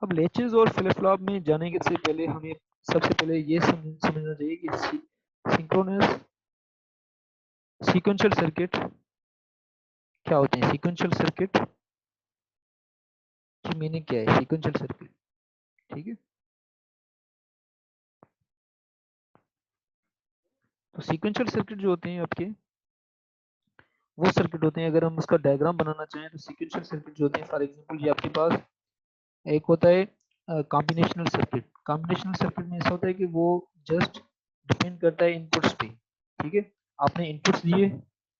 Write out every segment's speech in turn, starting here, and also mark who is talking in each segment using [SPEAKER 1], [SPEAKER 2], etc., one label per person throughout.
[SPEAKER 1] अब लेचेस और flip flop में जाने के से पहले हमें सबसे पहले ये समझना चाहिए कि सिंक्रोनस सीक्वेंशियल सर्किट क्या होते हैं। सीक्वेंशियल सर्किट की मीनिंग क्या है? सीक्वेंशियल सर्किट, ठीक है। तो सीक्वेंशियल सर्किट जो होते हैं आपके, वो सर्किट होते हैं, अगर हम उसका डायग्राम बनाना चाहें तो सीक्वेंशियल सर्किट जो होते हैं, फॉर एग्जांपल ये आपके पास एक होता है कॉम्बिनेशनल सर्किट। कॉम्बिनेशनल सर्किट में ऐसा होता है कि वो जस्ट डिपेंड करता है इनपुट्स पे, ठीक है। आपने इनपुट्स दिए,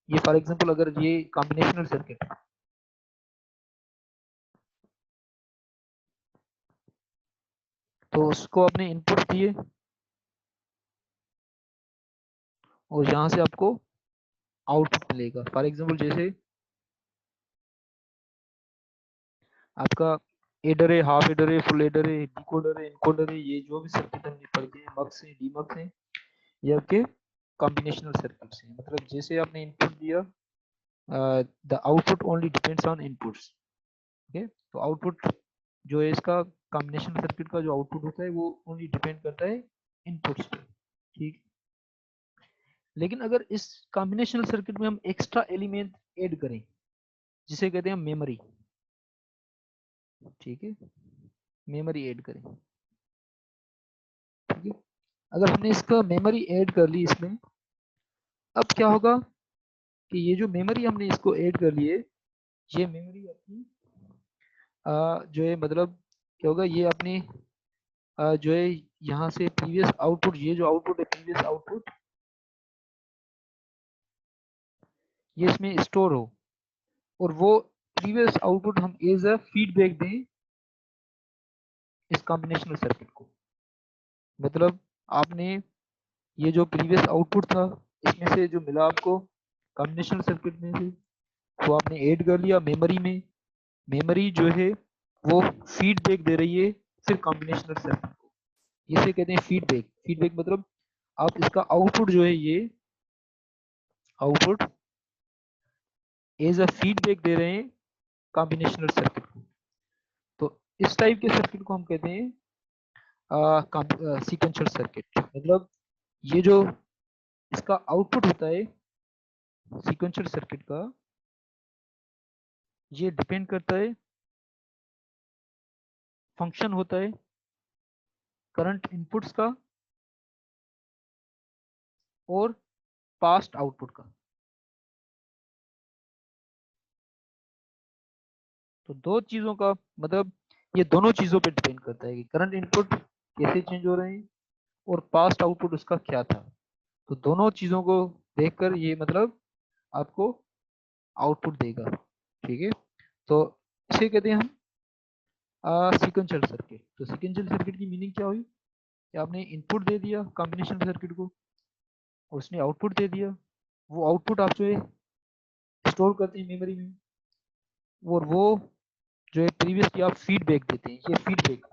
[SPEAKER 1] ये फॉर एग्जांपल अगर ये कॉम्बिनेशनल सर्किट, तो उसको आपने इनपुट्स दिए और यहाँ से आपको आउटपुट मिलेगा। फॉर एग्जांपल जैसे आपका एडर है, हाफ एडर है, फुल एडर है, डिकोडर है, इनकोडर है, ये जो भी सर्किट हमने पढ़े हैं, मक्स है, डीमक्स है, ये आपके कॉम्बिनेशनल सर्किट्स हैं। मतलब जैसे आपने इनपुट दिया, the output only depends on inputs, okay. तो आउटपुट जो है इसका, कॉम्बिनेशन सर्किट का जो आउटपुट होता है वो ओनली डिपेंड करता है इनपुट्स पे, ठीक। लेकिन अगर इस कॉम्बिनेशनल सर्किट में हम एक्स्ट्रा एलिमेंट ऐड करें, जिसे कहते हैं मेमोरी, ठीक है, मेमोरी ऐड करें, ठीक है। अगर हमने इसका मेमोरी ऐड कर ली इसमें, अब क्या होगा कि ये जो मेमोरी हमने इसको ऐड कर लिए, ये मेमोरी अपनी जो है मतलब क्या होगा, ये अपनी जो है यहाँ से प्रीवियस आउटपुट, ये जो आउटपुट है प्रीवियस आउटपुट, ये इसमें स्टोर हो, और वो प्रीवियस आउटपुट हम एज अ फीडबैक दें इस कॉम्बिनेशनल सर्किट को। मतलब आपने ये जो प्रीवियस आउटपुट था, इसमें से जो मिला आपको कॉम्बिनेशनल सर्किट में से, वो आपने ऐड कर लिया मेमोरी में। मेमोरी जो है वो फीडबैक दे रही है फिर कॉम्बिनेशनल सर्किट को, इसे कहते हैं फीडबैक। फीडबैक मतलब आप इसका आउटपुट जो है, ये आउटपुट एज अ फीडबैक दे रहे हैं कॉम्बिनेशनल सर्किट को। तो इस टाइप के सर्किट को हम कहते हैं सीक्वेंशियल सर्किट। मतलब ये जो इसका आउटपुट होता है सीक्वेंशियल सर्किट का, ये डिपेंड करता है, फंक्शन होता है करंट इनपुट्स का और पास्ट आउटपुट का। तो दो चीजों का मतलब, ये दोनों चीजों पे डिपेंड करता है कि करंट इनपुट कैसे चेंज हो रहे हैं और पास्ट आउटपुट उसका क्या था। तो दोनों चीजों को देखकर ये मतलब आपको आउटपुट देगा, ठीक है। तो इसे कहते हैं हम सीक्वेंशियल सर्किट। तो सीक्वेंशियल सर्किट की मीनिंग क्या हुई कि आपने इनपुट दे दिया कॉम्बिनेशन सर्किट को, उसने आउटपुट दे दिया, वो आउटपुट आप जो है स्टोर करते हैं मेमोरी में, और वो जो है प्रीवियसली आप फीडबैक देते हैं, ये फीडबैक,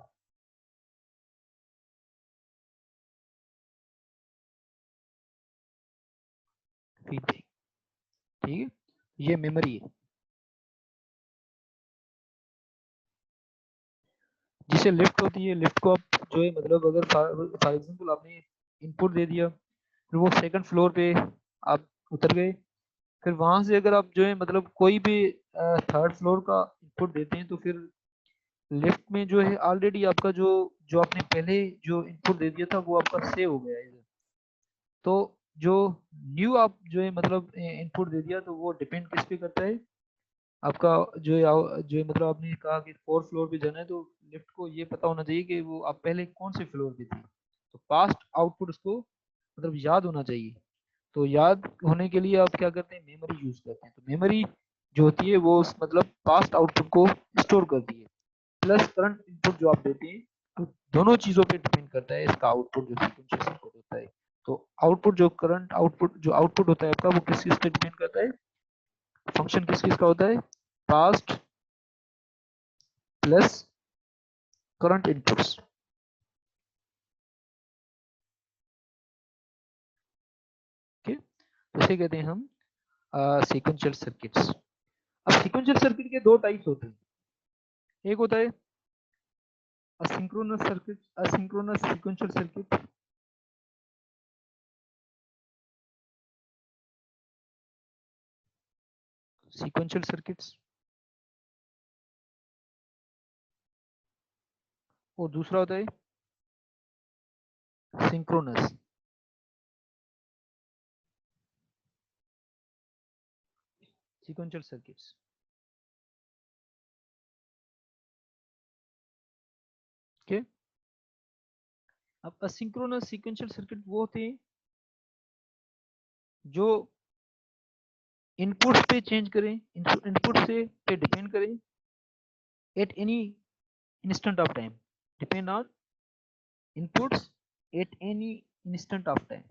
[SPEAKER 1] फीडबैक, ठीक है, ये मेमोरी है जिसे लिफ्ट होती है। लिफ्ट को आप जो है मतलब अगर फॉर एग्जांपल आपने इनपुट दे दिया, फिर वो सेकंड फ्लोर पे आप उतर गए, फिर वहां से अगर आप जो है मतलब कोई भी थर्ड फ्लोर का इनपुट देते हैं, तो फिर लिफ्ट में जो है ऑलरेडी आपका जो जो आपने पहले जो इनपुट दे दिया था वो आपका सेव हो गया है इधर। तो जो न्यू आप जो है मतलब इनपुट दे दिया, तो वो डिपेंड किस पे करता है आपका, जो है जो है मतलब आपने कहा कि फोर्थ फ्लोर पे जाना है, तो लिफ्ट को ये पता होना चाहिए कि वो आप पहले कौन से फ्लोर पे थे। तो पास्ट आउटपुट उसको मतलब याद होना चाहिए। तो याद होने के लिए आप क्या करते हैं, मेमोरी यूज करते हैं। तो मेमोरी जो होती है वो मतलब पास्ट आउटपुट को स्टोर करती है, प्लस करंट इनपुट जो आप देते हैं। तो दोनों चीजों पे डिपेंड करता है इसका आउटपुट, जो सीक्वेंशियल आउटपुट होता है। तो आउटपुट जो करंट आउटपुट जो आउटपुट होता है आपका, वो किस चीज पे डिपेंड करता है, फंक्शन किस चीज का होता है, पास्ट प्लस करंट इनपुट्स, ठीक है। इसे कहते हैं हम सीक्वेंशियल सर्किट्स। अब सीक्वेंशियल सर्किट के दो टाइप्स होते हैं। एक होता है asynchronous circuit, asynchronous sequential circuit, sequential circuits, और दूसरा होता है synchronous sequential circuits. ओके, अब asynchronous sequential circuit वो होते हैं जो इनपुट पे चेंज करें, इनपुट से पे डिपेंड करें at any instant of time, depend on inputs at any instant of time.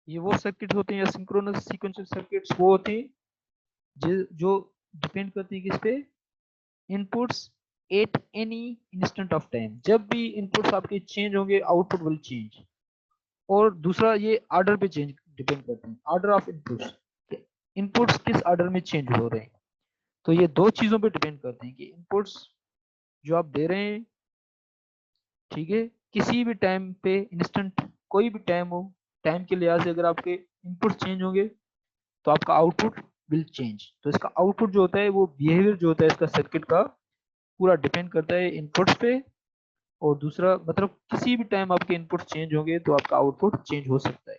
[SPEAKER 1] ये वो सर्किट होते हैं, सिंक्रोनस सीक्वेंशियल सर्किट्स वो होते हैं जो डिपेंड करते हैं किस पे, inputs at any instant of time. जब भी इनपुट्स आपके चेंज होंगे आउटपुट विल चेंज। और दूसरा ये ऑर्डर पे चेंज डिपेंड करते हैं, ऑर्डर ऑफ इनपुट्स, इनपुट्स किस ऑर्डर में चेंज हो रहे हैं। तो ये दो चीजों पे डिपेंड करते हैं कि इनपुट्स जो आप दे रहे हैं, ठीक है, किसी भी टाइम पे इंस्टेंट कोई भी टाइम हो, टाइम के लिहाज से अगर आपके इनपुट चेंज होंगे तो आपका आउटपुट विल चेंज। तो इसका आउटपुट जो होता है वो बिहेवियर जो होता है इसका सर्किट का पूरा डिपेंड करता है इनपुट्स पे। और दूसरा मतलब किसी भी टाइम आपके इनपुट चेंज होंगे तो आपका आउटपुट चेंज हो सकता है।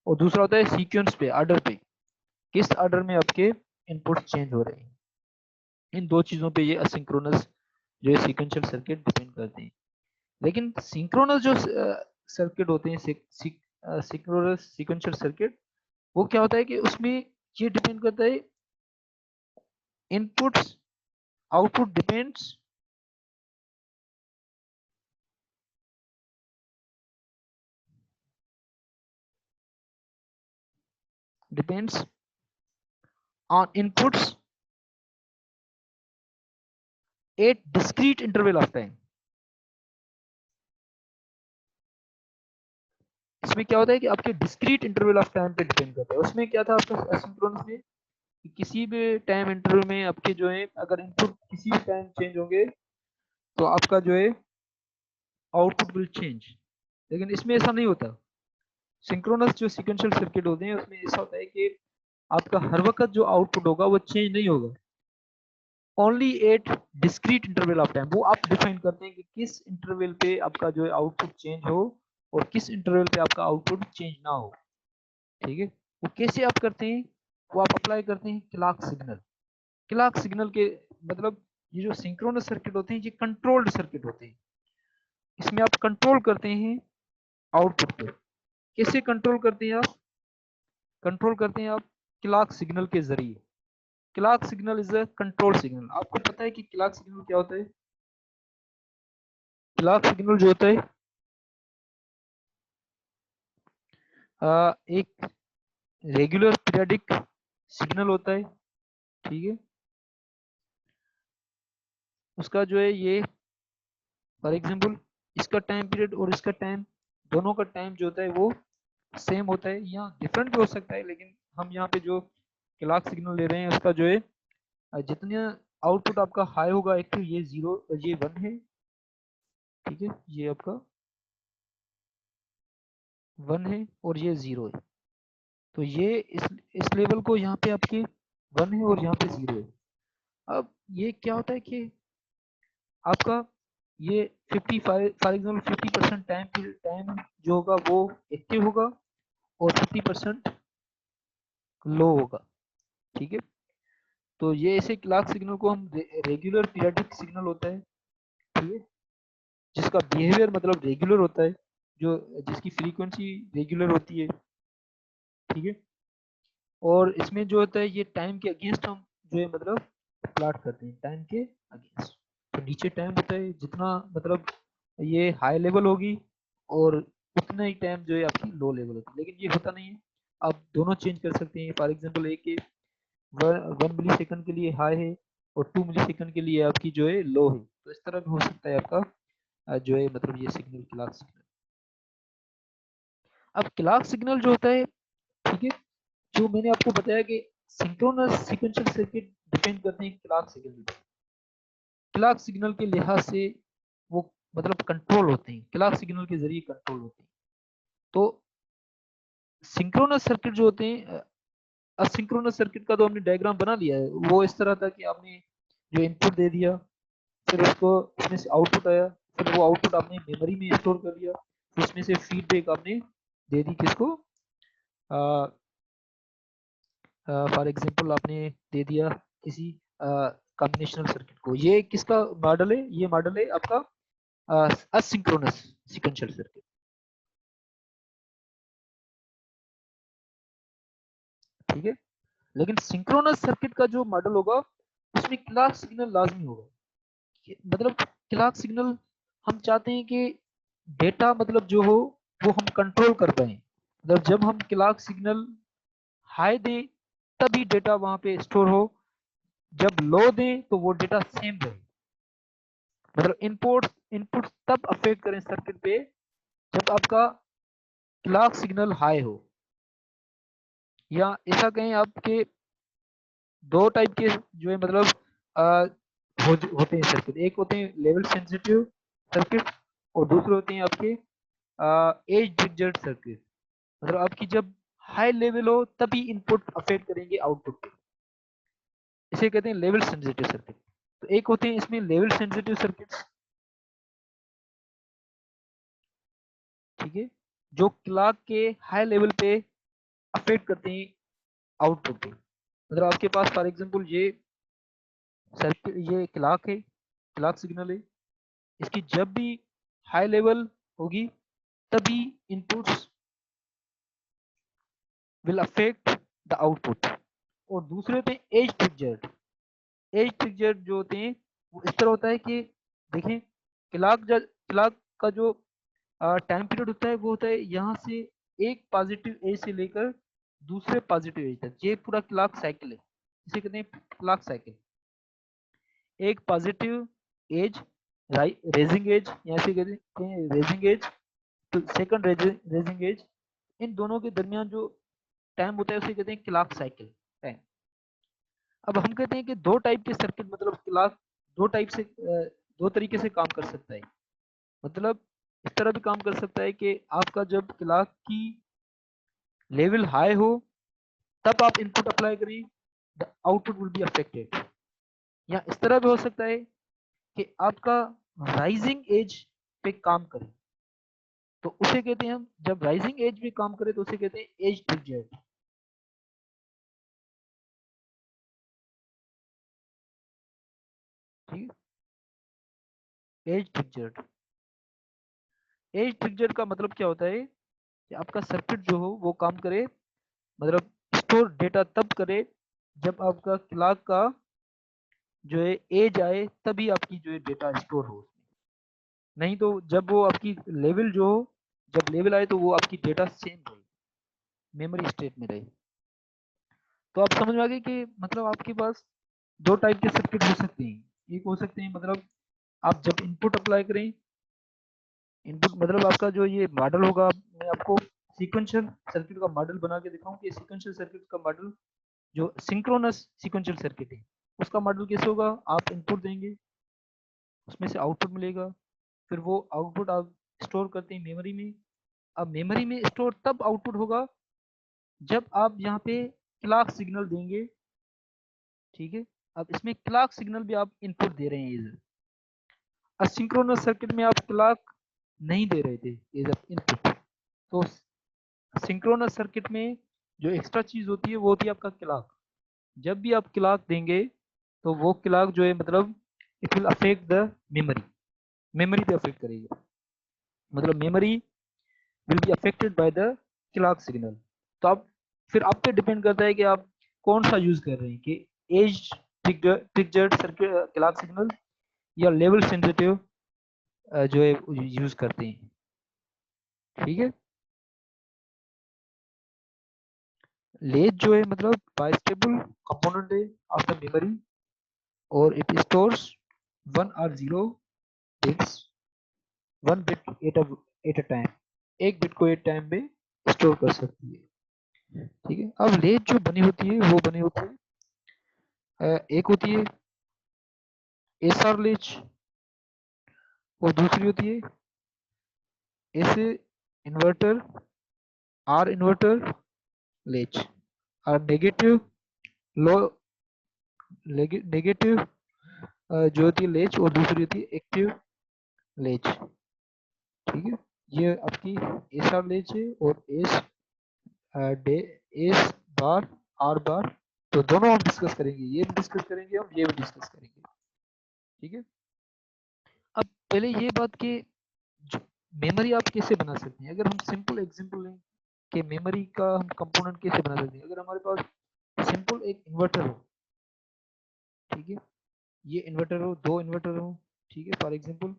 [SPEAKER 1] और दूसरा होता है सीक्वेंस पे, ऑर्डर पे, किस ऑर्डर में आपके इनपुट चेंज हो रहे हैं। इन दो चीजों पे ये असिंक्रोनस जो है सीक्वेंशियल सर्किट डिपेंड करते हैं। लेकिन सिंक्रोनस जो सर्किट होते हैं, सिंक्रोनस सीक्वेंशियल सर्किट, वो क्या होता है कि उसमें ये डिपेंड करता है inputs output depends on inputs at discrete interval of time. इसमें क्या होता है कि आपके डिस्क्रीट इंटरवल ऑफ टाइम पे डिपेंड करता है। उसमें क्या था आपका एसिंक्रोनस में कि किसी भी टाइम इंटरवल में आपके जो है अगर इनपुट किसी भी टाइम चेंज होंगे तो आपका जो है आउटपुट विल चेंज। लेकिन इसमें ऐसा नहीं होता। सिंक्रोनस जो सीक्वेंशियल सर्किट होते हैं उसमें ऐसा होता है कि आपका हर वक्त जो आउटपुट होगा वो चेंज नहीं होगा, only at discrete interval of time. वो आप डिफाइन करते हैं कि किस इंटरवल पे आपका जो है आउटपुट चेंज हो और किस इंटरवल पे आपका आउटपुट चेंज ना हो। ठीक है, वो कैसे आप करते हैं, वो आप अप्लाई करते हैं क्लॉक सिग्नल। क्लॉक सिग्नल के मतलब ये जो सिंक्रोनस सर्किट होते हैं ये कंट्रोल्ड सर्किट होते हैं। इसमें आप कंट्रोल करते हैं आउटपुट पे। कैसे कंट्रोल करते हैं आप, कंट्रोल करते हैं आप क्लॉक सिग्नल के जरिए। Clock signal is a control signal. आपको पता है कि क्लॉक सिग्नल क्या होता है। क्लॉक सिग्नल जो होता है एक रेगुलर पीरियडिक सिग्नल होता है। ठीक है, उसका जो है ये फॉर एग्जांपल इसका टाइम पीरियड और इसका टाइम, दोनों का टाइम जो होता है वो सेम होता है। यहाँ डिफरेंट भी हो सकता है, लेकिन हम यहाँ पे जो क्लॉक सिग्नल ले रहे हैं उसका जो है जितना आउटपुट आपका हाई होगा, एक तो ये जीरो ये वन है, ठीक है, ये आपका वन है और ये जीरो है। तो ये इस लेवल को यहाँ पे आपके वन है और यहाँ पे जीरो है। अब ये क्या होता है कि आपका ये 55 फॉर एग्जाम्पल 50% टाइम जो होगा वो एक्टिव होगा और 50% लो होगा। ठीक है, तो ये ऐसे क्लॉक सिग्नल को हम रेगुलर पीरियडिक सिग्नल होता है। ठीक है, जिसका बिहेवियर मतलब रेगुलर होता है, जो जिसकी फ्रीक्वेंसी रेगुलर होती है। ठीक है, और इसमें जो होता है ये टाइम के अगेंस्ट हम जो है मतलब प्लॉट करते हैं, टाइम के अगेंस्ट। तो नीचे टाइम होता है जितना मतलब ये हाई लेवल होगी और उतना ही टाइम जो है आपकी लो लेवल होती है। लेकिन ये होता नहीं है, आप दोनों चेंज कर सकते हैं। फॉर एग्जांपल एक के 1 मिली सेकंड के लिए हाई है और 2 मिली सेकंड के लिए आपकी जो है लो है। तो इस तरह भी हो सकता है आपका जो है मतलब ये सिग्नल क्लॉक सिग्नल। अब क्लॉक सिग्नल जो होता है, ठीक है, जो मैंने आपको बताया कि सिंक्रोनस सीक्वेंशियल सर्किट डिपेंड करते हैं क्लॉक सिग्नल पे। क्लॉक सिग्नल के लिहाज से वो मतलब कंट्रोल होते हैं, क्लॉक सिग्नल के जरिए कंट्रोल होते हैं। तो सिंक्रोनस सर्किट जो होते हैं, असिंक्रोनस सर्किट का तो हमने डायग्राम बना लिया है। वो इस तरह था कि आपने जो इनपुट दे दिया, फिर उसको उसमें से आउटपुट आया, फिर वो आउटपुट आपने मेमोरी में स्टोर कर लिया, फिर उसमें से फीडबैक आपने दे दी किसको, फॉर एग्जांपल आपने दे दिया किसी कॉम्बिनेशनल सर्किट को। ये किसका मॉडल है? ये मॉडल है आपका असिंक्रोनस सीक्वेंशियल सर्किट। ठीक है। लेकिन सिंक्रोनस सर्किट का जो मॉडल होगा उसमें क्लॉक सिग्नल लाजमी होगा। मतलब क्लॉक सिग्नल हम चाहते हैं कि डेटा मतलब जो हो वो हम कंट्रोल कर पाए। मतलब जब हम क्लॉक सिग्नल हाई दें तभी डेटा वहां पे स्टोर हो, जब लो दें तो वो डेटा सेम रहे। मतलब इनपुट तब अफेक्ट करें सर्किट पे जब आपका क्लॉक सिग्नल हाई हो, या ऐसा कहें आपके दो टाइप के जो है मतलब होते हैं सर्किट। एक होते हैं लेवल सेंसिटिव सर्किट और दूसरे होते हैं आपके एज ट्रिगर्ड सर्किट। मतलब आपकी जब हाई लेवल हो तभी इनपुट अफेक्ट करेंगे आउटपुट पे, इसे कहते हैं लेवल सेंसिटिव सर्किट। तो एक होते हैं इसमें लेवल सेंसिटिव सर्किट, ठीक है, जो क्लॉक के हाई लेवल पे अफेक्ट करते हैं आउटपुट पे। मतलब आपके पास फॉर एग्जांपल ये सर्किट, ये क्लॉक है, क्लॉक सिग्नल है, इसकी जब भी हाई लेवल होगी तभी inputs will affect the output. और दूसरे होते हैं एज ट्रिगर्ड। एज ट्रिगर्ड जो होते हैं वो इस तरह होता है कि देखें, क्लॉक का जो टाइम पीरियड होता है वो होता है यहाँ से एक पॉजिटिव एज से लेकर दूसरे पॉजिटिव एज तक। ये पूरा क्लॉक साइकिल है, इसे कहते हैं क्लॉक साइकिल। एक पॉजिटिव एज, रेजिंग एज, यहाँ से कहते हैं रेजिंग एज, तो सेकंड रेजिंग एज, इन दोनों के दरमियान जो टाइम होता है उसे कहते हैं क्लॉक साइकिल टाइम। अब हम कहते हैं कि दो टाइप के सर्किट मतलब क्लॉक दो टाइप से दो तरीके से काम कर सकता है। मतलब इस तरह भी काम कर सकता है कि आपका जब क्लॉक की लेवल हाई हो तब आप इनपुट अप्लाई करें, the output will be affected. या इस तरह भी हो सकता है कि आपका राइजिंग एज पे काम करे, तो उसे कहते हैं हम, जब राइजिंग एज पे काम करे तो उसे कहते हैं एज ट्रिगर्ड। ठीक है, एज ट्रिगर्ड। एज ट्रिगर्ड का मतलब क्या होता है कि आपका सर्किट जो हो वो काम करे, मतलब स्टोर डेटा तब करे जब आपका क्लॉक का जो है एज आए तभी आपकी जो है डेटा स्टोर हो। नहीं तो जब वो आपकी लेवल जो हो, जब लेवल आए तो वो आपकी डेटा सेम रहे, मेमोरी स्टेट में रहे। तो आप समझ में आ गए कि मतलब आपके पास दो टाइप के सर्किट हो सकते हैं। एक हो सकते हैं मतलब आप जब इनपुट अप्लाई करें, इनपुट मतलब आपका जो ये मॉडल होगा, मैं आपको सीक्वेंशियल सर्किट का मॉडल बना के दिखाऊं कि सीक्वेंशियल सर्किट का मॉडल जो सिंक्रोनस सीक्वेंशियल सर्किट है उसका मॉडल कैसे होगा। आप इनपुट देंगे, उसमें से आउटपुट मिलेगा, फिर वो आउटपुट आप स्टोर करते हैं मेमोरी में। अब मेमोरी में स्टोर तब आउटपुट होगा जब आप यहाँ पे क्लॉक सिग्नल देंगे। ठीक है। अब इसमें क्लॉक सिग्नल भी आप इनपुट दे रहे हैं इधर। असिंक्रोनस सर्किट में आप क्लॉक नहीं दे रहे थे इधर इनपुट। तो सिंक्रोनस सर्किट में जो एक्स्ट्रा चीज होती है वो होती है आपका क्लॉक। जब भी आप क्लॉक देंगे तो वो क्लॉक जो है मतलब it will affect the memory, memory पे अफेक्ट करेगी। मतलब memory will be affected by the clock signal. तो आप फिर आप पे डिपेंड करता है कि आप कौन सा यूज कर रहे हैं, कि edge triggered circuit clock signal या लेवल सेंसिटिव जो है यूज करते हैं। ठीक है। लेज जो है मतलब बाइस्टेबल कंपोनेंट है ऑफ द मेमोरी, और इट स्टोर्स वन और zero bits, one bit at a time. एक बिट को एक टाइम में स्टोर कर सकती है। ठीक है। अब लेच जो बनी होती है वो बनी होती है एक होती है एसआर लेच और दूसरी होती है S inverter R inverter latch. और नेगेटिव लो नेगेटिव जो होती है लेच और दूसरी होती है एक्टिव लेच। ठीक है, ये आपकी एस आर लेच है और S day S bar are बार, तो दोनों हम डिस्कस करेंगे, ये भी डिस्कस करेंगे हम, ये भी डिस्कस करेंगे। ठीक है। अब पहले ये बात कि मेमोरी आप कैसे बना सकते हैं, अगर हम सिंपल एग्जांपल लें कि मेमोरी का हम कंपोनेंट कैसे बना सकते हैं। अगर हमारे पास सिंपल एक इन्वर्टर हो, ठीक है, ये इन्वर्टर हो, दो इन्वर्टर हो, ठीक है, फॉर एग्जांपल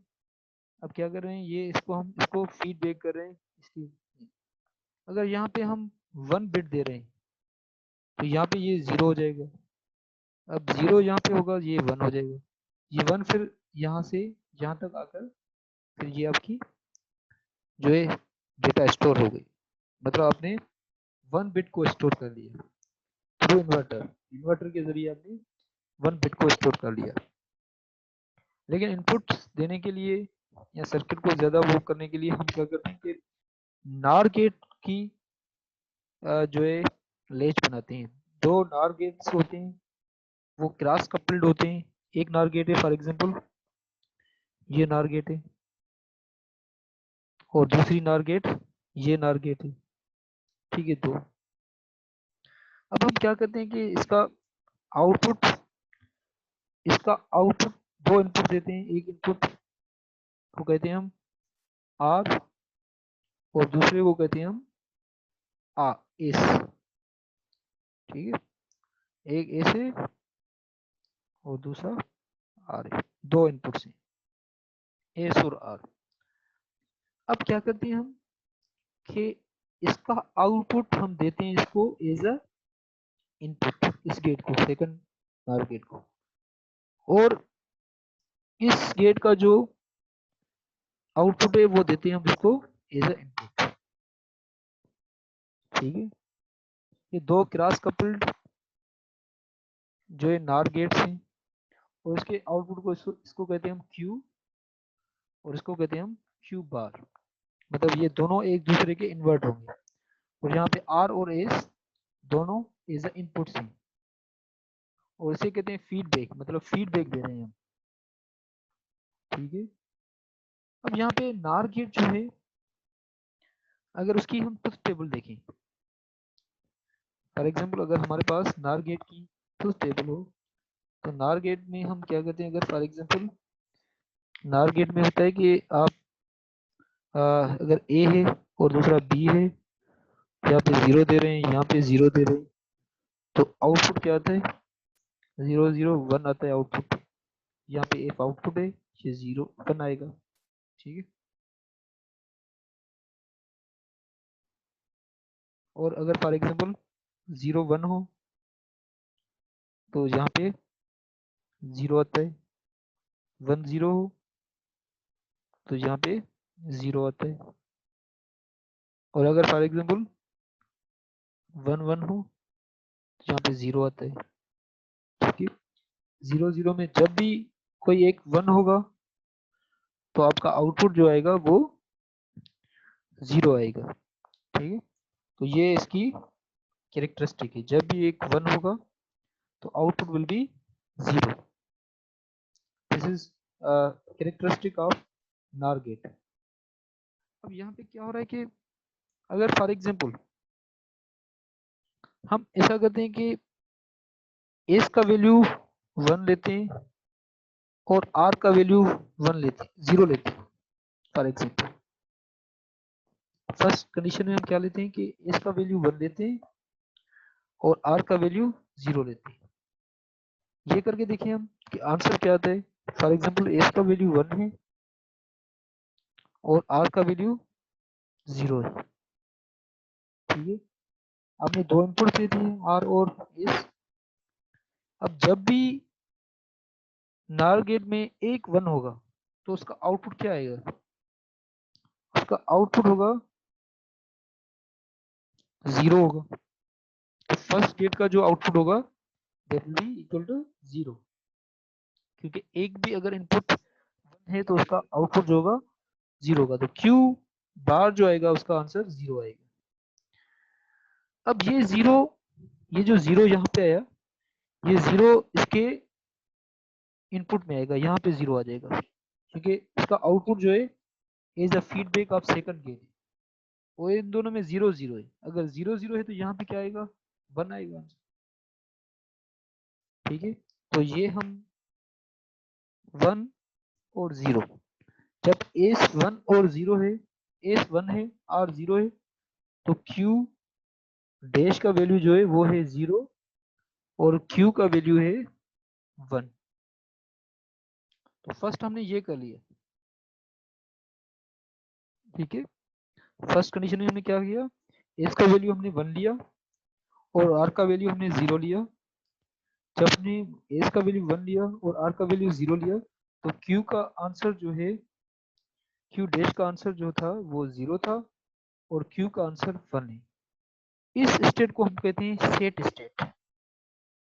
[SPEAKER 1] अब क्या कर रहे हैं, ये इसको हम इसको फीडबैक कर रहे हैं इसकी। अगर यहाँ पे हम 1 बिट दे रहे हैं तो यहाँ पे ये 0 हो जाएगा। अब 0 यहाँ पे होगा, ये 1 हो जाएगा। ये 1 फिर यहाँ से यहाँ तक आकर फिर ये आपकी जो है डेटा स्टोर हो गई, मतलब आपने 1 बिट को स्टोर कर लिया थ्रू इन्वर्टर। इन्वर्टर के जरिए आपने 1 बिट को स्टोर कर लिया। लेकिन इनपुट देने के लिए या सर्किट को ज़्यादा वो करने के लिए हम क्या करते हैं कि नार गेट की जो है लेच बनाते हैं। दो नार गेट्स होते हैं, वो क्रॉस कपल्ड होते हैं। एक नार गेट है फॉर एग्जांपल ये नार गेट है और दूसरी नार गेट ये नार गेट है। ठीक है, दो। अब हम क्या करते हैं कि आउटपुट इसका आउटपुट दो इनपुट देते हैं। एक इनपुट को कहते हैं हम आर और दूसरे को कहते हैं हम आ एस। ठीक है, एक एस है और दूसरा आर है, दो इनपुट्स हैं एस और आर। अब क्या करते हैं हम कि इसका आउटपुट हम देते हैं इसको एज अ इनपुट, इस गेट को, सेकंड नार गेट को, और इस गेट का जो आउटपुट है वो देते हैं हम इसको एज अ इनपुट। ठीक है, ये दो क्रॉस कपल्ड जो है नार गेट्स हैं और इसके आउटपुट को इसको कहते हैं हम क्यू और इसको कहते हैं हम क्यू बार। मतलब ये दोनों एक दूसरे के इन्वर्ट होंगे और यहाँ पे आर और एस दोनों एज अ इनपुट्स हैं और इसे कहते हैं फीडबैक, मतलब फीडबैक दे रहे हैं हम। ठीक है। अब यहाँ पे नार गेट जो है अगर उसकी हम ट्रुथ टेबल देखें, फॉर एग्जांपल अगर हमारे पास नार गेट की ट्रुथ टेबल हो तो नार गेट में हम क्या करते हैं, अगर फॉर एग्जांपल नार गेट में होता है कि आप अगर ए है और दूसरा बी है, यहाँ पे 0 दे रहे हैं, यहाँ पे 0 दे रहे हैं, तो आउटपुट क्या आता है 0 0 1 आता है आउटपुट। यहाँ पे एक आउटपुट है, ये 0 1 आएगा। ठीक है। और अगर फॉर एग्जांपल 0 1 हो तो यहाँ पे 0 आता है, 1 0 हो तो यहाँ पे 0 आता है, और अगर फॉर एग्जांपल 1 1 हो तो यहाँ पे 0 आता है। ठीक है। 0 0 में जब भी कोई एक 1 होगा तो आपका आउटपुट जो आएगा वो 0 आएगा। ठीक है। तो ये इसकी कैरेक्टरिस्टिक है, जब भी एक 1 होगा तो output will be 0। This is characteristic of नार गेट। अब यहाँ पे क्या हो रहा है कि अगर फॉर एग्जांपल हम ऐसा करते हैं कि एस का वैल्यू 1 लेते हैं और आर का वैल्यू 1 लेते हैं, 0 लेते हैं। फॉर एग्जांपल फर्स्ट कंडीशन में हम क्या लेते हैं कि एस का वैल्यू 1 लेते हैं और आर का वैल्यू 0 लेते हैं। ये करके देखिए हम कि आंसर क्या आता है। फॉर एग्जांपल एस का वैल्यू 1 है और आर का वैल्यू 0 है। ठीक है। आपने दो इनपुट दे दिए आर और एस। अब जब भी नार गेट में एक 1 होगा तो उसका आउटपुट क्या आएगा, उसका आउटपुट होगा 0 होगा। तो फर्स्ट गेट का जो आउटपुट होगा that will be equal to 0, क्योंकि एक भी अगर इनपुट 1 है तो उसका आउटपुट जो होगा 0 होगा, तो Q बार जो आएगा उसका आंसर 0 आएगा। अब ये 0, ये जो 0 यहाँ पे आया, ये 0 इसके इनपुट में आएगा, यहाँ पे 0 आ जाएगा, क्योंकि इसका आउटपुट जो है is a feedback of second gate, वो इन दोनों में 0 0 है। अगर 0 0 है तो यहाँ पे क्या आएगा, 1 आएगा आंसर। ठीक है, तो ये हम 1 और 0, जब एस 1 और 0 है, एस 1 है और 0 है, तो क्यू डैश का वैल्यू जो है वो है 0 और क्यू का वैल्यू है 1। तो फर्स्ट हमने ये कर लिया। ठीक है, फर्स्ट कंडीशन में हमने क्या किया, एस का वैल्यू हमने 1 लिया और आर का वैल्यू हमने 0 लिया। जब हमने एस का वैल्यू 1 लिया और आर का वैल्यू 0 लिया, तो क्यू का आंसर जो है, क्यू डैश का आंसर जो था वो 0 था और क्यू का आंसर 1 है। इस स्टेट को हम कहते हैं set state.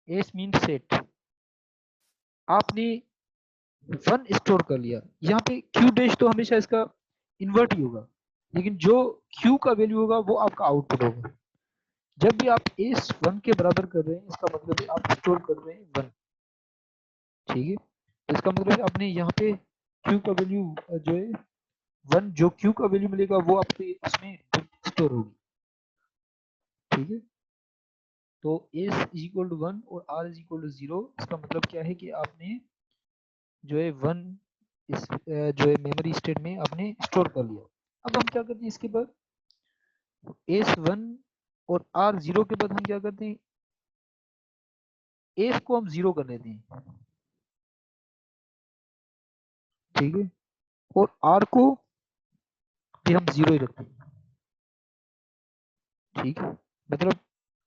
[SPEAKER 1] S mean set. आपने 1 स्टोर कर लिया, यहाँ पे क्यू डैश तो हमेशा इसका इन्वर्ट ही होगा, लेकिन जो क्यू का वैल्यू होगा वो आपका आउटपुट होगा। जब भी आप एस 1 के बराबर कर रहे हैं, इसका मतलब है आप स्टोर कर रहे हैं 1। ठीक है, तो इसका मतलब है आपने यहाँ पे क्यू का वैल्यू जो है 1, जो क्यू का वैल्यू मिलेगा वो आपके उसमें स्टोर होगी। ठीक है, तो एस इज इक्वल टू 1 और आर इज इक्वल टू 0, इसका मतलब क्या है कि आपने जो है 1 इस जो है मेमोरी स्टेट में आपने स्टोर कर लिया। अब हम क्या करते हैं, इसके बाद एस 1 और आर 0 के बाद हम क्या करते हैं, एस को हम 0 कर लेते हैं। ठीक है, और आर को भी हम 0 ही रखते हैं। ठीक है, मतलब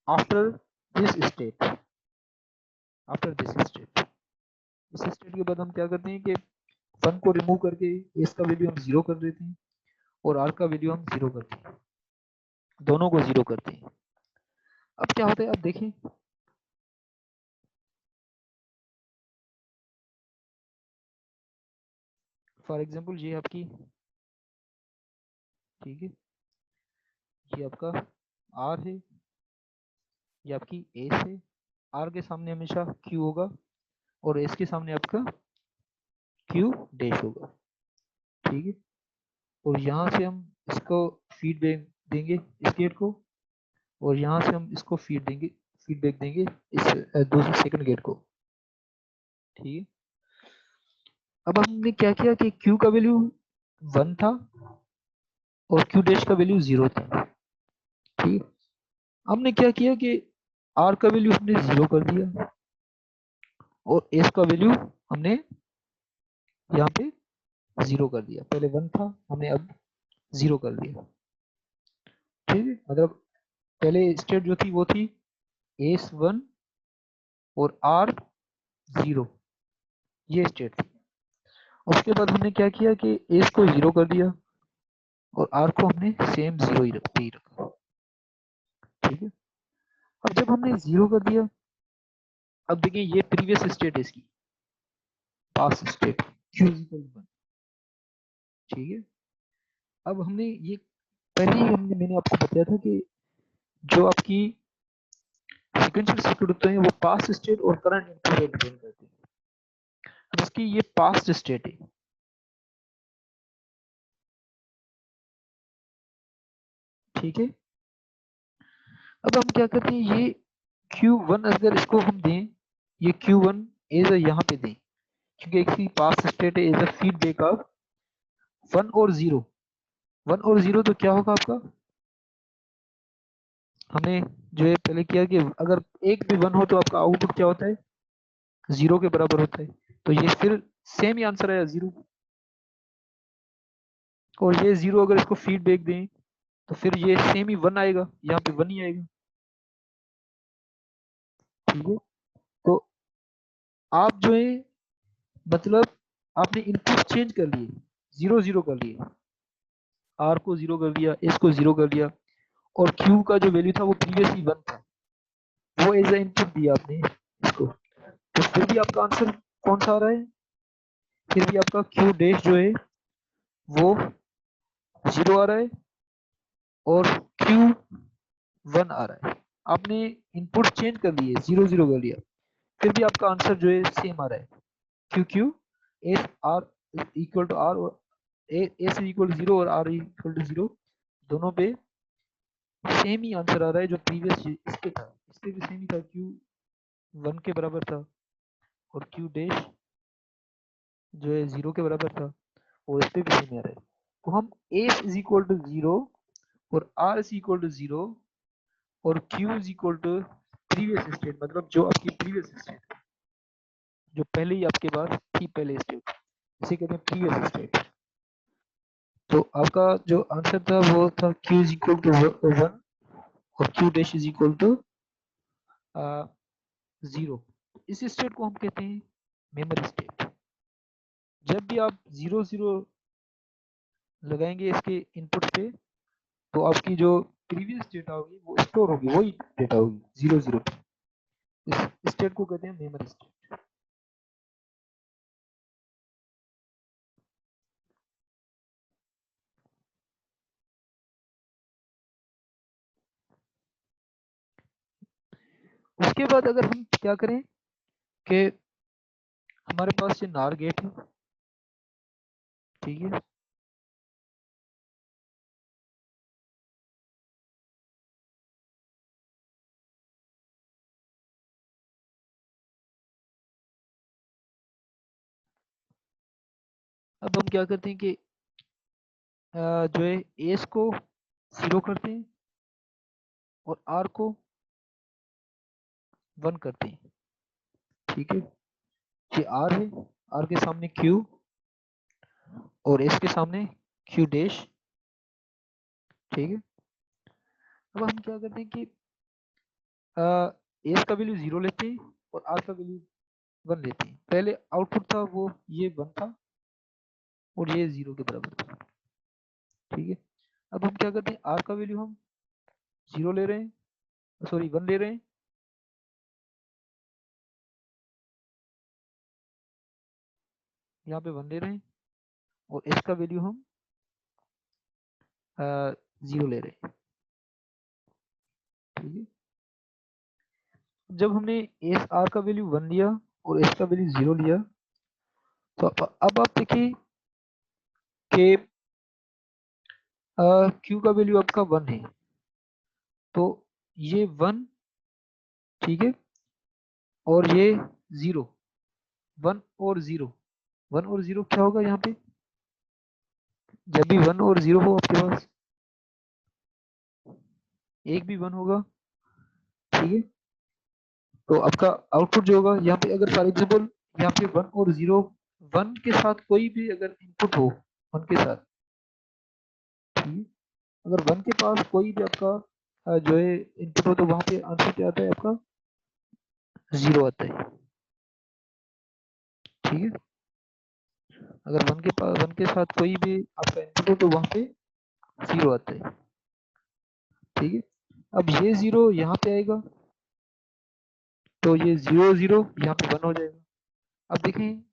[SPEAKER 1] after this state, after this state, इस स्टेट के बाद हम क्या करते हैं कि 1 को रिमूव करके एस का वैल्यू हम 0 कर देते हैं और आर का वैल्यू हम 0 करते हैं, दोनों को 0 करते हैं। अब क्या होता है, अब देखें, फॉर एग्जांपल ये आपकी, ठीक है, ये आपका आर है, ये आपकी एस है। आर के सामने हमेशा क्यू होगा और एस के सामने आपका क्यू डैश होगा। ठीक है, और यहाँ से हम इसको फीडबैक देंगे इस गेट को, और यहाँ से हम इसको फीडबैक देंगे इस दूसरे सेकंड गेट को। ठीक है, अब हमने क्या किया कि क्यू का वैल्यू 1 था और क्यू डैश का वैल्यू 0 था। ठीक, हमने क्या किया कि आर का वैल्यू हमने 0 कर दिया और एस का वैल्यू हमने यहाँ पे 0 कर दिया। पहले 1 था, हमने अब 0 कर दिया। ठीक है, मतलब पहले स्टेट जो थी वो थी एस 1 और आर 0, ये स्टेट थी। उसके बाद हमने क्या किया कि एस को 0 कर दिया और आर को हमने सेम 0 ही रखा। ठीक है, अब जब हमने 0 कर दिया, अब देखिए ये प्रीवियस स्टेट है इसकी, past state Q is equal to 1। ठीक है, अब हमने ये पहले ही मैंने आपको बताया था कि जो आपकी सीक्वेंशियल सर्किट होते हैं वो पास्ट स्टेट और करंट इंटरवल डिपेंड करते हैं। अब इसकी ये पास्ट स्टेट है। ठीक है, अब हम क्या करते हैं, ये Q1 अगर इसको हम दें, ये Q1 एज यहाँ पे दें, क्योंकि इसकी पास्ट स्टेट है एज अ फीडबैक ऑफ 1 और 0। 1 और 0 तो क्या होगा आपका, हमने जो है पहले किया कि अगर एक भी 1 हो तो आपका आउटपुट क्या होता है, 0 के बराबर होता है। तो ये फिर सेम ही आंसर आया 0, और ये 0 अगर इसको फीडबैक दें तो फिर ये सेम ही 1 आएगा, यहाँ पे 1 ही आएगा। ठीक है, तो आप जो है मतलब आपने इनपुट चेंज कर लिए, 0 0 कर लिए, आर को 0 कर दिया, एस को 0 कर दिया, और क्यू का जो वैल्यू था वो प्रीवियसली 1 था, वो एज ए इनपुट दिया आपने इसको, तो फिर भी आपका आंसर कौन सा आ रहा है, फिर भी आपका क्यू डैश जो है वो 0 आ रहा है और क्यू 1 आ रहा है। आपने इनपुट चेंज कर लिए, 0 0 कर लिया, फिर भी आपका आंसर जो है सेम आ रहा है, Q Q S R equal to R, और एस इक्वल टू 0 और आर इक्वल टू 0, दोनों पे सेम ही आंसर आ रहा है जो प्रीवियस इस पे था, इस पे भी सेम ही था, क्यू 1 के बराबर था और क्यू डैश जो है 0 के बराबर था, और इस पे भी सेम आ रहा है। तो हम एस इज इक्वल टू 0 और आर इज इक्वल टू 0 और Q is equal to previous state, मतलब जो आपकी प्रीवियस स्टेट जो पहले ही आपके पास थी, पहले स्टेट, इसे कहते हैं प्रीवियस स्टेट। तो आपका जो आंसर था वो था क्यू इज इक्वल टू 1 और Q dash is equal to 0। इस स्टेट को हम कहते हैं मेमोरी स्टेट। जब भी आप 0 0 लगाएंगे इसके इनपुट पे, तो आपकी जो प्रीवियस डेटा होगी वो स्टोर होगी, वही डेटा होगी 0 0 पे। इस स्टेट को कहते हैं मेमोरी स्टेट। उसके बाद अगर हम क्या करें कि हमारे पास ये नार गेट है, ठीक है, अब हम क्या करते हैं कि जो है एस को 0 करते हैं और आर को 1 करते हैं, ठीक है। ये आर है, आर के सामने क्यू और एस के सामने क्यू डैश, ठीक है। अब हम क्या करते हैं कि एस का वैल्यू 0 लेते हैं और आर का वैल्यू 1 लेते हैं। पहले आउटपुट था वो ये 1 था और ये 0 के बराबर था, ठीक है। अब हम क्या करते हैं, आर का वैल्यू हम 0 ले रहे हैं, सॉरी 1 ले रहे हैं, यहाँ पे 1 ले रहे हैं और एस का वैल्यू हम 0 ले रहे हैं, ठीक है। जब हमने एस आर का वैल्यू 1 लिया और एस का वैल्यू 0 लिया, तो अब आप देखिए कि क्यू का वैल्यू आपका 1 है, तो ये 1, ठीक है, और ये 0, 1 और 0, 1 और 0 क्या होगा यहाँ पे, जब भी 1 और 0 हो आपके पास, एक भी 1 होगा, ठीक है। तो आपका आउटपुट जो होगा यहाँ पे, अगर फॉर एग्जाम्पल यहाँ पे 1 और 0, 1 के साथ कोई भी अगर इनपुट हो, 1 के साथ, ठीक है, अगर 1 के पास कोई भी आपका जो है इनपुट हो, तो वहां पे आंसर क्या आता है आपका, 0 आता है, ठीक है। अगर 1 के पास 1 के साथ कोई भी आपका इनपुट हो तो वहां पे 0 आता है, ठीक है। अब ये 0 यहाँ पे आएगा, तो ये 0 0 यहाँ पे 1 हो जाएगा। अब देखें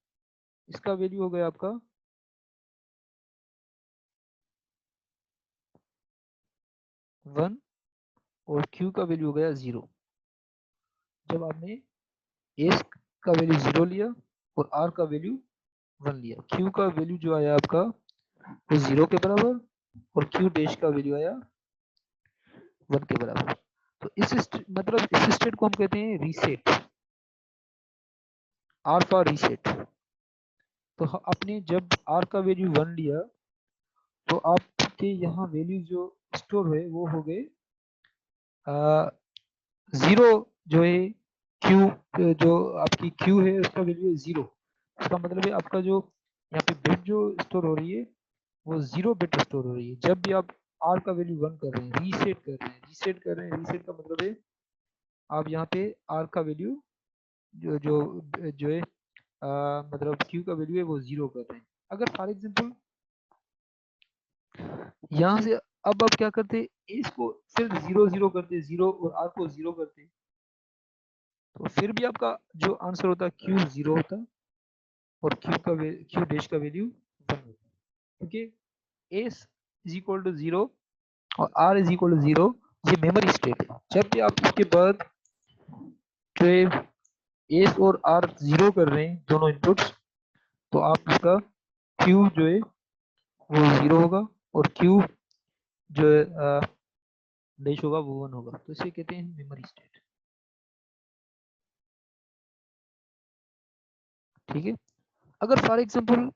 [SPEAKER 1] इसका वैल्यू हो गया आपका 1 और Q का वैल्यू हो गया 0। जब आपने एस का वैल्यू 0 लिया और आर का वैल्यू 1 लिया, Q का वैल्यू जो आया आपका वो 0 के बराबर और Q डैश का वैल्यू आया 1 के बराबर। तो मतलब इस स्टेट को हम कहते हैं रीसेट, आर फॉर रीसेट। तो आपने जब आर का वैल्यू 1 लिया, तो आपके यहाँ वैल्यू जो स्टोर हुए वो हो गए 0, जो है क्यू, जो आपकी क्यू है उसका वैल्यू है 0। इसका मतलब है आपका जो यहाँ पे बिट जो स्टोर हो रही है वो 0 बिट स्टोर हो रही है। जब भी आप आर का वैल्यू 1 कर रहे हैं, रीसेट कर रहे हैं, रीसेट कर रहे हैं, रीसेट का मतलब है आप यहाँ पे आर का वैल्यू जो जो जो है मतलब क्यू का वैल्यू है वो 0 कर रहे हैं। अगर फॉर एग्जाम्पल यहाँ से अब आप क्या करते, इसको फिर 0 0 करते, 0 और आर को 0 करते, तो फिर भी आपका जो आंसर होता है क्यू 0 होता है और क्यू डैश का वैल्यू 1 होता है, क्योंकि एस इज इक्वल टू 0 और आर इज इक्वल टू 0 ये मेमोरी स्टेट है। जब भी आप इसके बाद जो एस और आर 0 कर रहे हैं दोनों इनपुट्स, तो आप इसका क्यू जो है वो 0 होगा और क्यू जो है डैश होगा वो 1 होगा, तो इसे कहते हैं मेमोरी स्टेट। ठीक है, अगर फॉर एग्जांपल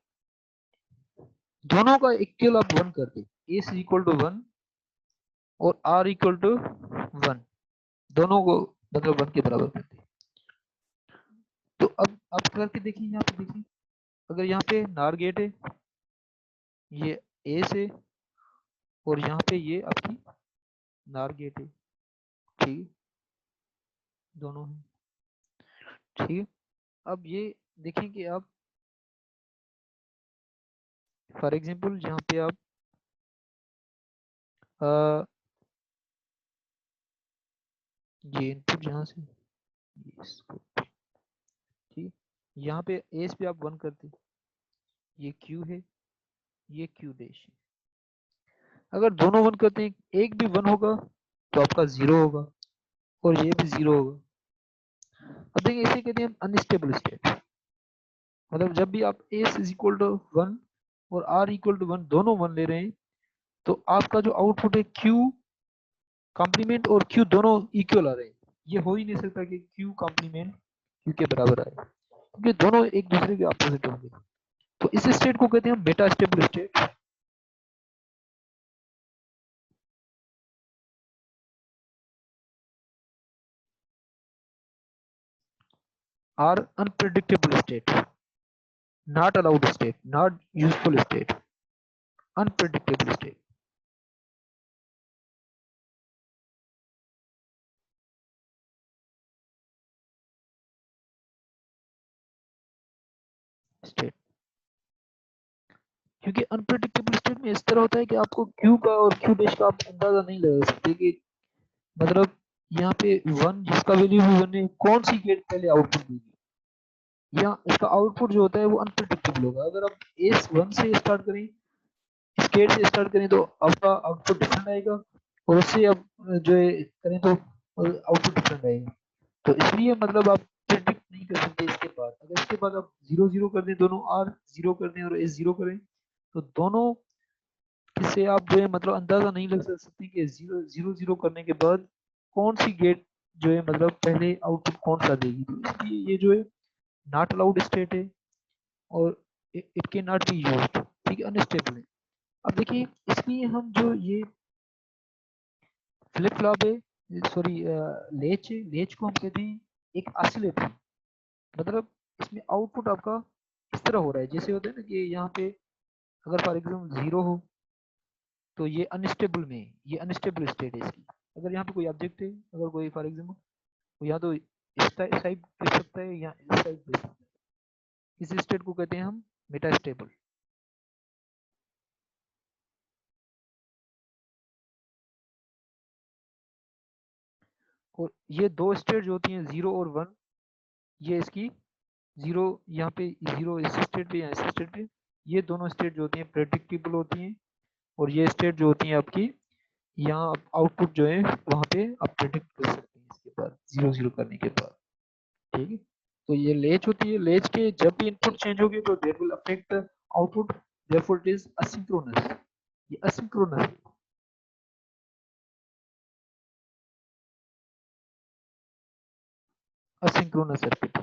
[SPEAKER 1] दोनों का इक्वल आप 1 कर दे, एस इज इक्वल टू 1 और आर इक्वल टू 1, दोनों को मतलब 1 के बराबर कर दे, तो अब आप करके देखिए, यहाँ पे देखिए, अगर यहाँ पे नार गेट है, ये एस है और यहाँ पे ये आपकी नार गेट है, ठीक है, दोनों है, ठीक है। अब ये देखें कि आप फॉर एग्जांपल जहाँ पे आप ये इनपुट जहाँ से इसको, ठीक, यहाँ पे एस पे आप 1 करते, ये क्यू है, ये क्यू डैश है, अगर दोनों 1 करते हैं, एक भी 1 होगा तो आपका 0 होगा और ये भी 0 होगा। अब देखिए इसे कहते हैं अनस्टेबल स्टेट, मतलब जब भी आप एस इज इक्वल टू 1 और आर इक्वल टू 1 दोनों 1 ले रहे हैं, तो आपका जो आउटपुट है क्यू कॉम्प्लीमेंट और क्यू दोनों इक्वल आ रहे हैं। ये हो ही नहीं सकता कि क्यू कॉम्प्लीमेंट क्यू के बराबर आए, क्योंकि दोनों एक दूसरे के अपोजिट होंगे। तो इस स्टेट को कहते हैं meta stable state. Or unpredictable state, not allowed state, not useful state, unpredictable state. State, क्योंकि अनप्रेडिक्टेबल स्टेट में इस तरह होता है कि आपको क्यू का और क्यू डैश का आप अंदाजा नहीं लगा सकते कि मतलब यहाँ पे 1 जिसका वैल्यू भी 1 है, कौन सी गेट पहले आउटपुट देगी, या इसका आउटपुट जो होता है वो अनप्रेडिक्टेबल होगा। अगर आप एस 1 से स्टार्ट करें, इस गेट से स्टार्ट करें, तो आपका आउटपुट डिफरेंट आएगा, और उससे आप जो है करें तो आउटपुट डिफरेंट आएगा। तो इसलिए मतलब आप प्रिडिक्ट नहीं कर सकते इसके बाद। अगर इसके बाद आप 0 0 कर दें, दोनों आर 0 कर दें और एस 0 करें, तो दोनों इससे आप जो है मतलब अंदाजा नहीं लग सकते कि 0 0 0 करने के बाद कौन सी गेट जो है मतलब पहले आउटपुट कौन सा देगी। तो इसलिए ये जो है नॉट अलाउड स्टेट है और it can not be used, ठीक है, अनस्टेबल है। अब देखिए इसलिए हम जो ये फ्लिप फ्लॉप है, सॉरी लेच है, लेच को हम कहते हैं एक ऑसिलेटर, मतलब इसमें आउटपुट आपका इस तरह हो रहा है जैसे होता है ना कि यहाँ पे अगर फॉर एग्जाम्पल 0 हो तो ये अनस्टेबल में है, ये अनस्टेबल स्टेट है इसकी। अगर यहाँ पे कोई ऑब्जेक्ट है, अगर कोई फॉर एग्जाम्पल तो या तो इस साइड गिर सकता है या इस साइड गिर सकता है, इस स्टेट को कहते हैं हम मेटास्टेबल। और ये दो स्टेट जो होती हैं 0 और 1, ये इसकी 0 यहाँ पे 0 इस स्टेट पे या इस स्टेट पे, ये दोनों स्टेट जो होती हैं प्रेडिक्टेबल होती हैं, और ये स्टेट जो होती हैं आपकी यहाँ आउटपुट जो है वहाँ पे आप प्रेडिक्ट कर सकते हैं इसके बाद 0 0 करने के बाद, ठीक है। तो ये लेच होती है, लेच के जब भी इनपुट चेंज होगी तो that will affect the output, therefore it is asynchronous, ये असिंक्रोनस है। Asynchronous circuit,